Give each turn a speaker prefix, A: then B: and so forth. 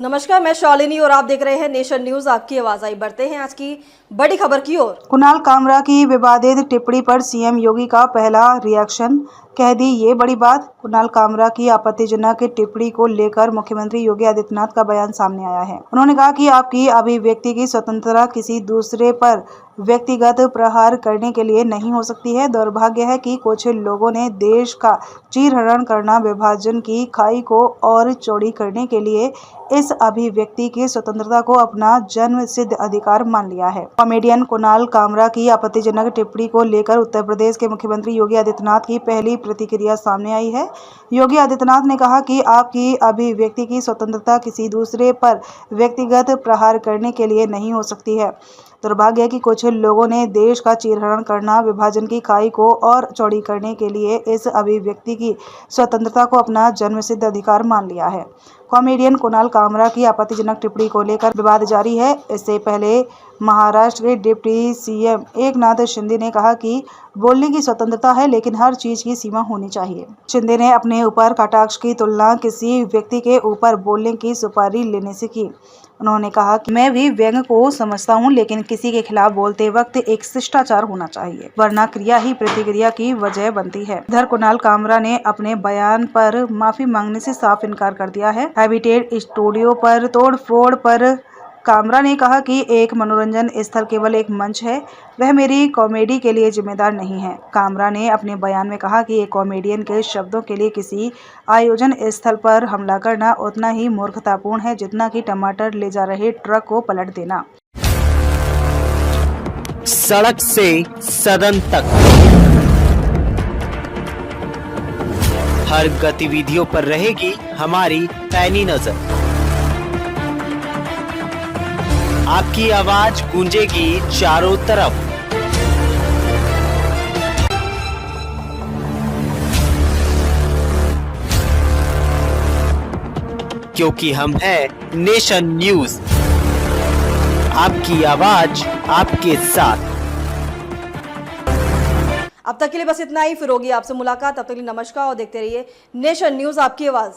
A: नमस्कार, मैं शालिनी और आप देख रहे हैं नेशन न्यूज। आपकी आवाज आई। बढ़ते हैं आज की बड़ी खबर की ओर।
B: कुणाल कामरा की विवादित टिप्पणी पर सीएम योगी का पहला रिएक्शन। कह दी ये बड़ी बात। कुणाल कामरा की आपत्तिजनक टिप्पणी को लेकर मुख्यमंत्री योगी आदित्यनाथ का बयान सामने आया है। उन्होंने कहा कि आपकी अभिव्यक्ति की स्वतंत्रता किसी दूसरे पर व्यक्तिगत प्रहार करने के लिए नहीं हो सकती है। दुर्भाग्य है कि कुछ लोगों ने देश का चीरहरण करना, विभाजन की खाई को और चौड़ी करने के लिए इस अभिव्यक्ति की स्वतंत्रता को अपना जन्म सिद्ध अधिकार मान लिया है। कॉमेडियन कुणाल कामरा की आपत्तिजनक टिप्पणी को लेकर उत्तर प्रदेश के मुख्यमंत्री योगी आदित्यनाथ की पहली प्रतिक्रिया सामने आई है। योगी आदित्यनाथ ने कहा कि आपकी अभिव्यक्ति की स्वतंत्रता किसी दूसरे पर व्यक्तिगत प्रहार करने के लिए नहीं हो सकती है। दुर्भाग्य है कि कुछ लोगों ने देश का चीरहरण करना, विभाजन की खाई को और चौड़ी करने के लिए इस अभिव्यक्ति की स्वतंत्रता को अपना जन्मसिद्ध अधिकार मान लिया है। कॉमेडियन कुणाल कामरा की आपत्तिजनक टिप्पणी को लेकर विवाद जारी है। इससे पहले महाराष्ट्र के डिप्टी सीएम एकनाथ शिंदे ने कहा कि बोलने की स्वतंत्रता है, लेकिन हर चीज की सीमा होनी चाहिए। शिंदे ने अपने ऊपर कटाक्ष की तुलना किसी व्यक्ति के ऊपर बोलने की सुपारी लेने से की। उन्होंने कहा कि मैं भी व्यंग्य को समझता हूं, लेकिन किसी के खिलाफ बोलते वक्त एक शिष्टाचार होना चाहिए, वरना क्रिया ही प्रतिक्रिया की वजह बनती है। इधर कुणाल कामरा ने अपने बयान पर माफी मांगने से साफ इनकार कर दिया है। हैबिटेट स्टूडियो पर तोड़फोड़ पर कामरा ने कहा कि एक मनोरंजन स्थल केवल एक मंच है, वह मेरी कॉमेडी के लिए जिम्मेदार नहीं है। कामरा ने अपने बयान में कहा कि एक कॉमेडियन के शब्दों के लिए किसी आयोजन स्थल पर हमला करना उतना ही मूर्खतापूर्ण है जितना कि टमाटर ले जा रहे ट्रक को पलट देना।
C: सड़क से सदन तक हर गतिविधियों पर रहेगी हमारी पैनी नजर। आपकी आवाज गूंजेगी चारों तरफ। क्योंकि हम हैं नेशन न्यूज, आपकी आवाज आपके साथ।
A: अब तक के लिए बस इतना ही। फिर होगी आपसे मुलाकात। तब तक के लिए नमस्कार और देखते रहिए नेशन न्यूज, आपकी आवाज।